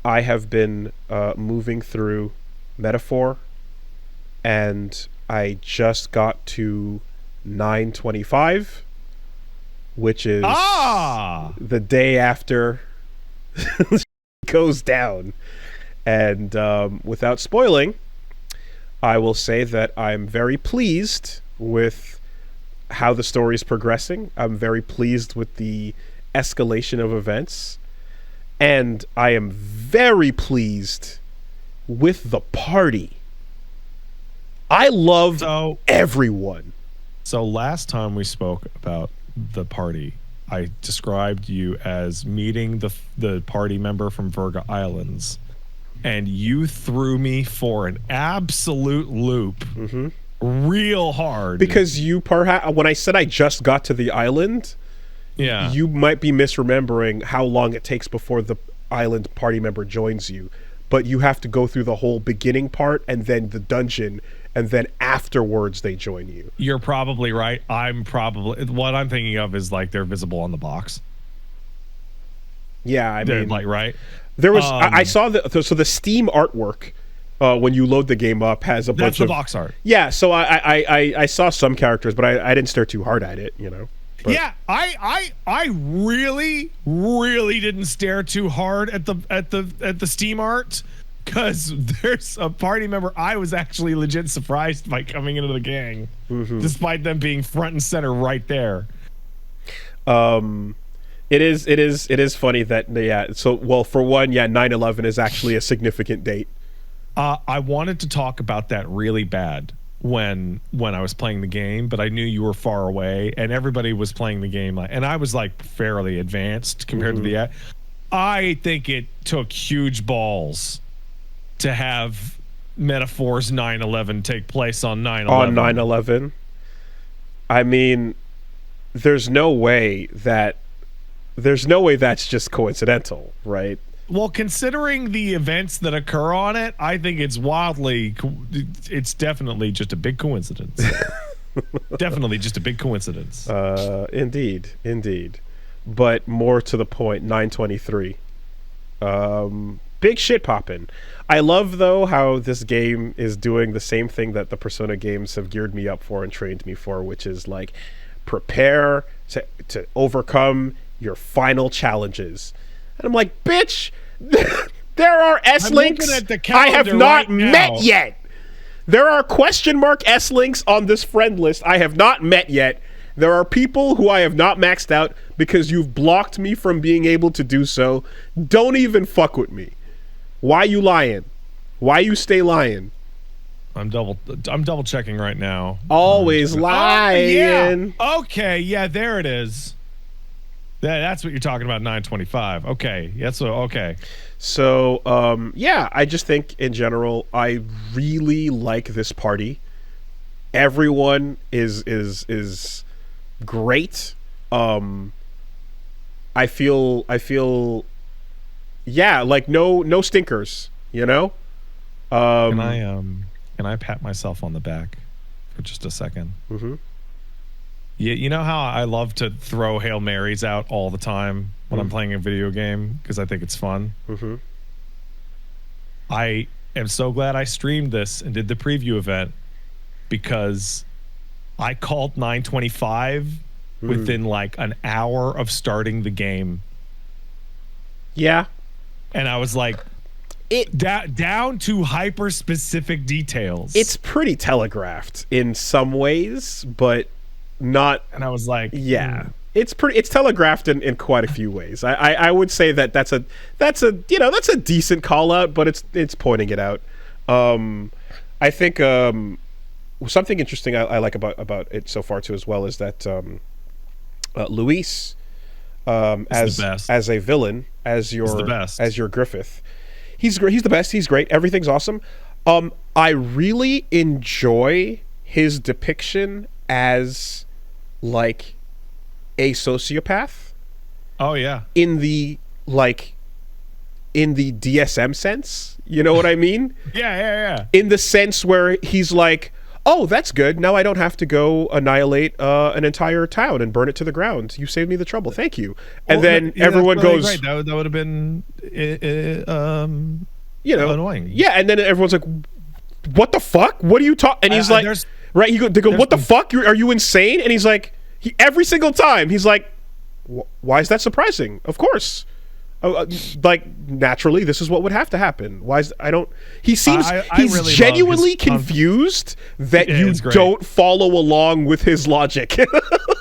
I have been moving through Metaphor, and I just got to 925, which is the day after it goes down. And without spoiling, I will say that I'm very pleased with how the story is progressing. I'm very pleased with the escalation of events. And I am very pleased with the party. I love everyone. So last time we spoke about the party, I described you as meeting the party member from Virga Islands, and you threw me for an absolute loop, real hard. Because you when I said I just got to the island, you might be misremembering how long it takes before the island party member joins you. But you have to go through the whole beginning part and then the dungeon, and then afterwards they join you. You're probably right. What I'm thinking of is like they're visible on the box. Yeah, I mean, like, right? There was I saw the Steam artwork when you load the game up has a bunch of box art. Yeah, so I saw some characters, but I didn't stare too hard at it, you know. But. Yeah, I really didn't stare too hard at the Steam art, because there's a party member I was actually legit surprised by coming into the gang, despite them being front and center right there. It is funny that so well, for one, 9/11 is actually a significant date. I wanted to talk about that really bad when I was playing the game, but I knew you were far away and everybody was playing the game, and I was like fairly advanced compared to the. I think it took huge balls to have Metaphor's 9/11 take place on 9/11. On 9/11, I mean, there's no way that's just coincidental, right? Well, considering the events that occur on it, I think it's definitely just a big coincidence. Definitely just a big coincidence. Indeed. But more to the point, 923. Big shit poppin'. I love, though, how this game is doing the same thing that the Persona games have geared me up for and trained me for, which is like prepare to overcome your final challenges. And I'm like, bitch, there are S-links I have not met yet. There are question mark S-links on this friend list I have not met yet. There are people who I have not maxed out because you've blocked me from being able to do so. Don't even fuck with me. Why you lying? Why you stay lying? I'm double checking right now. Always lying. Yeah. Okay, yeah, there it is. That's what you're talking about, 925. Okay. Okay. So, I just think in general, I really like this party. Everyone is great. I feel like no stinkers, you know? Can I pat myself on the back for just a second? You know how I love to throw Hail Marys out all the time when I'm playing a video game because I think it's fun? I am so glad I streamed this and did the preview event because I called 925 within like an hour of starting the game. Yeah. And I was like, down to hyper specific details. It's pretty telegraphed in some ways, but not. And I was like, it's telegraphed in quite a few ways. I would say that's a decent call out, but it's pointing it out. I think something interesting I like about it so far too as well is that Luis as a villain, as your Griffith, he's the best. He's great. Everything's awesome. I really enjoy his depiction as like a sociopath. Oh yeah. In the DSM sense, you know what I mean? Yeah. In the sense where he's like, oh, that's good. Now I don't have to go annihilate an entire town and burn it to the ground. You saved me the trouble. Thank you. And then everyone really goes, great. That would have been annoying. Yeah, and then everyone's like, what the fuck? What are you talking? And he's like, right? They go, what the fuck? Are you insane? And he's like, every single time he's like, why is that surprising? Of course. Like, naturally, this is what would have to happen. Why is he seems he's really genuinely confused that you don't follow along with his logic.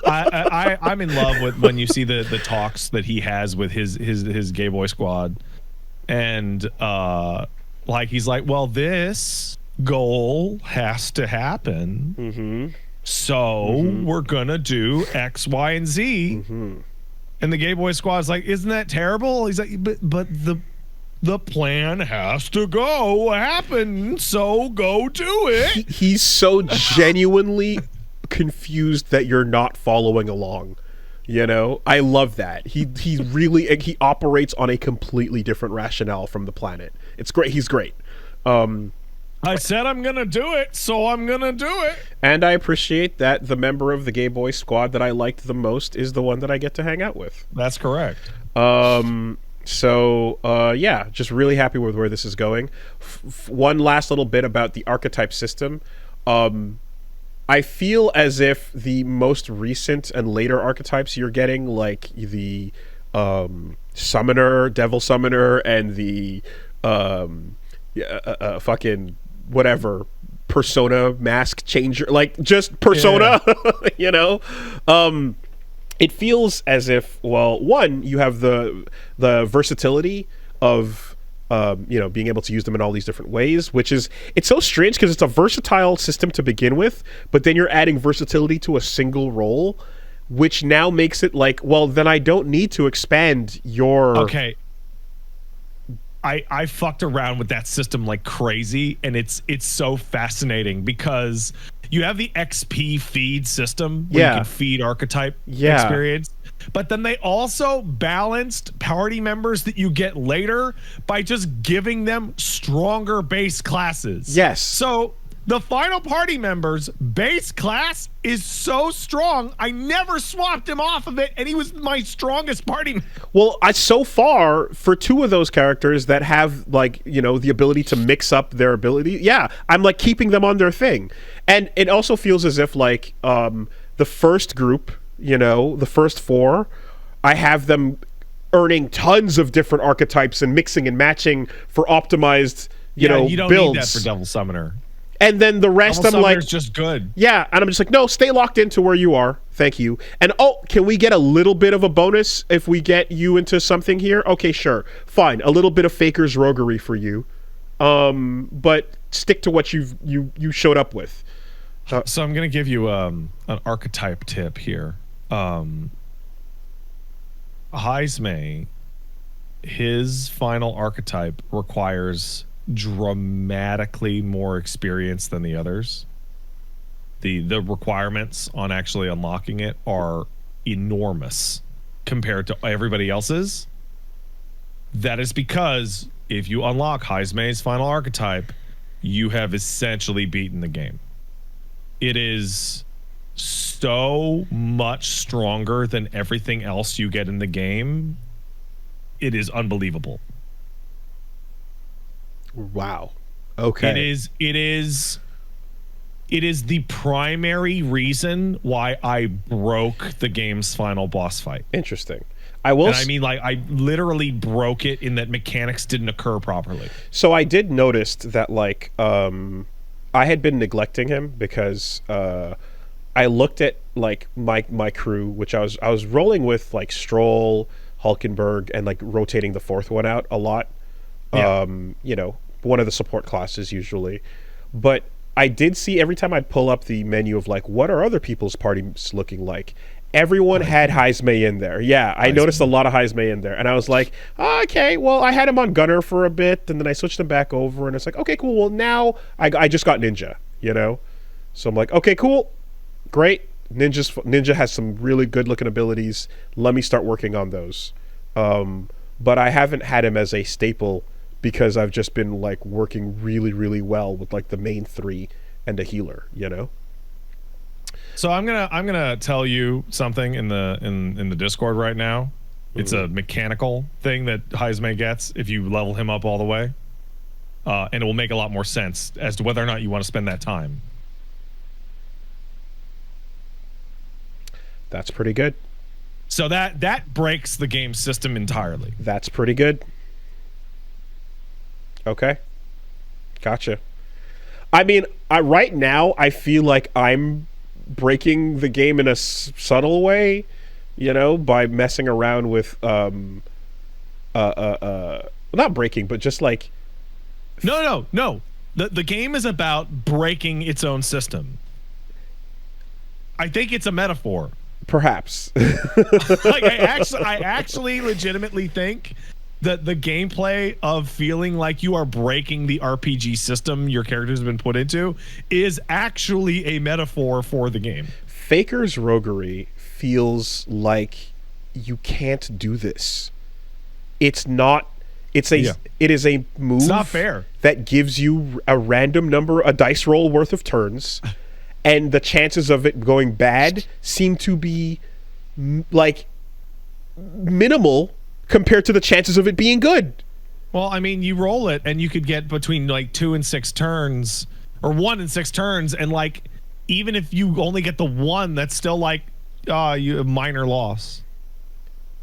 I'm in love with when you see the talks that he has with his gay boy squad, and like he's like, well, this goal has to happen, so we're gonna do X, Y, and Z. And the gay boy squad's like, isn't that terrible? He's like, but the plan has to happen, so go do it. He's so genuinely confused that you're not following along. You know, I love that. He operates on a completely different rationale from the planet. It's great. He's great. I said I'm going to do it, so I'm going to do it. And I appreciate that the member of the gay boy squad that I liked the most is the one that I get to hang out with. That's correct. So, yeah, just really happy with where this is going. One last little bit about the archetype system. I feel as if the most recent and later archetypes you're getting, like the Summoner, Devil Summoner, and the fucking whatever persona mask changer, like just persona, you know. It feels as if, well, one, you have the versatility of being able to use them in all these different ways, which is, it's so strange because it's a versatile system to begin with, but then you're adding versatility to a single role, which now makes it like, well, then I don't need to expand your I fucked around with that system like crazy, and it's so fascinating because you have the XP feed system where you can feed archetype experience, but then they also balanced party members that you get later by just giving them stronger base classes. Yes. So the final party member's base class is so strong, I never swapped him off of it, and he was my strongest party member. Well, so far, for two of those characters that have, like, the ability to mix up their ability, I'm, like, keeping them on their thing. And it also feels as if, like, the first group, the first four, I have them earning tons of different archetypes and mixing and matching for optimized, you don't builds. Need that for Devil Summoner. And then the rest, I'm like, just good. Yeah, and I'm just like, no, stay locked into where you are. Thank you. And can we get a little bit of a bonus if we get you into something here? Okay, sure, fine. A little bit of Faker's roguery for you, but stick to what you showed up with. So I'm gonna give you an archetype tip here. Heismay, his final archetype requires dramatically more experience than the others. The requirements on actually unlocking it are enormous compared to everybody else's. That is because if you unlock Heismay's final archetype, you have essentially beaten the game. It is so much stronger than everything else you get in the game. It is unbelievable. Wow. Okay. It is the primary reason why I broke the game's final boss fight. Interesting. I mean, like, I literally broke it in that mechanics didn't occur properly. So I did notice that, like, I had been neglecting him because I looked at, like, my crew, which I was rolling with, like, Stroll, Hulkenberg, and, like, rotating the fourth one out a lot. Yeah. One of the support classes usually. But I did see every time I'd pull up the menu of, like, what are other people's parties looking like? Everyone had Heismay in there. Yeah, I noticed a lot of Heismay in there. And I was like, okay, well, I had him on Gunner for a bit, and then I switched him back over, and it's like, okay, cool. Well, now I just got Ninja, So I'm like, okay, cool. Great. Ninja has some really good-looking abilities. Let me start working on those. But I haven't had him as a staple because I've just been, like, working really, really well with, like, the main three and a healer, you know? So I'm gonna tell you something in the Discord right now. It's a mechanical thing that Heisme gets if you level him up all the way, and it will make a lot more sense as to whether or not you want to spend that time. That's pretty good. So that breaks the game system entirely. That's pretty good. Okay. Gotcha. I mean, right now, I feel like I'm breaking the game in a subtle way, you know, by messing around with, not breaking, but just like... No. The game is about breaking its own system. I think it's a metaphor. Perhaps. Like I actually legitimately think that the gameplay of feeling like you are breaking the RPG system your characters have been put into is actually a metaphor for the game. Faker's roguery feels like you can't do this. It's not. It is a move. It's not fair. That gives you a random number, a dice roll worth of turns. And the chances of it going bad seem to be like minimal compared to the chances of it being good. Well, I mean, you roll it and you could get between like 2 and 6 turns or 1 and 6 turns. And like, even if you only get the 1, that's still like a minor loss.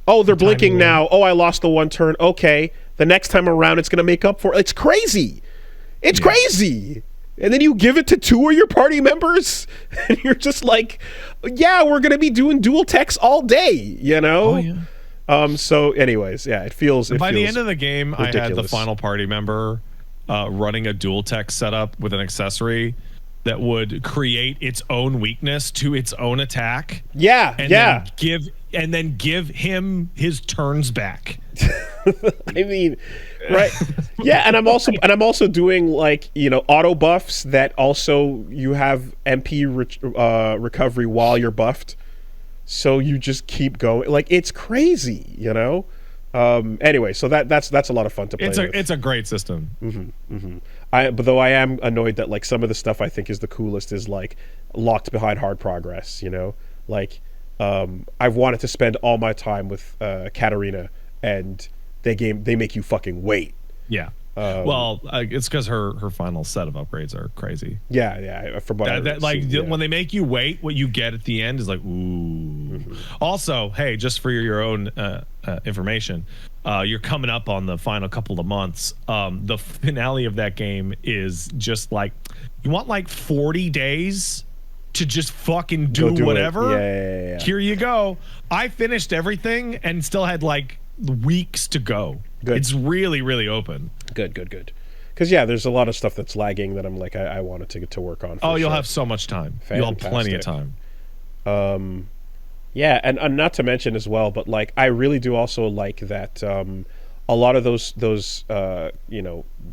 Oh, they're blinking now. Oh, I lost the 1 turn. Okay. The next time around, it's going to make up for it. It's crazy. It's crazy. And then you give it to 2 of your party members, and you're just like, yeah, we're going to be doing dual techs all day, you know? Oh, yeah. So anyways, yeah, it feels... By the end of the game, ridiculous. I had the final party member running a dual tech setup with an accessory that would create its own weakness to its own attack. Yeah, And then give him his turns back. I mean, right? Yeah, and I'm also doing like, you know, auto buffs that also you have MP recovery while you're buffed, so you just keep going. Like, it's crazy, you know. Anyway, so that's a lot of fun to play. It's a great system. But though I am annoyed that like some of the stuff I think is the coolest is like locked behind hard progress. You know, like I've wanted to spend all my time with Katarina, and they make you fucking wait. Yeah. Well, it's because her final set of upgrades are crazy. Yeah. From what when they make you wait, what you get at the end is like, ooh. Also, hey, just for your own information, you're coming up on the final couple of months. The finale of that game is just like, you want like 40 days to just fucking do whatever. Yeah. Here you go. I finished everything and still had like weeks to go. Good. It's really, really open. Good. Because there's a lot of stuff that's lagging that I'm like I wanted to get to work on. You'll have so much time. Fantastic. You'll have plenty of time. Yeah, and not to mention as well, but like I really do also like that a lot of those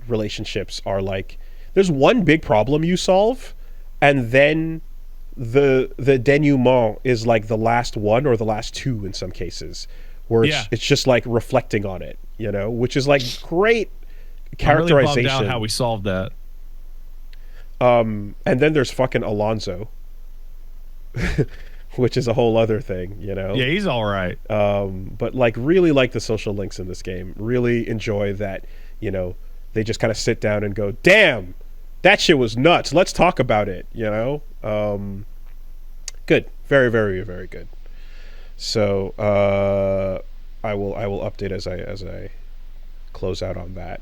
relationships are like there's one big problem you solve, and then the denouement is like the last one or the last 2 in some cases, where it's just like reflecting on it, you know, which is like great characterization. I'm really bummed out how we solved that. And then there's fucking Alonso, which is a whole other thing, you know. Yeah, he's all right. But like really like the social links in this game. Really enjoy that, you know, they just kind of sit down and go, "Damn, that shit was nuts. Let's talk about it," you know. Good. Very, very, very good. So I will update as I close out on that.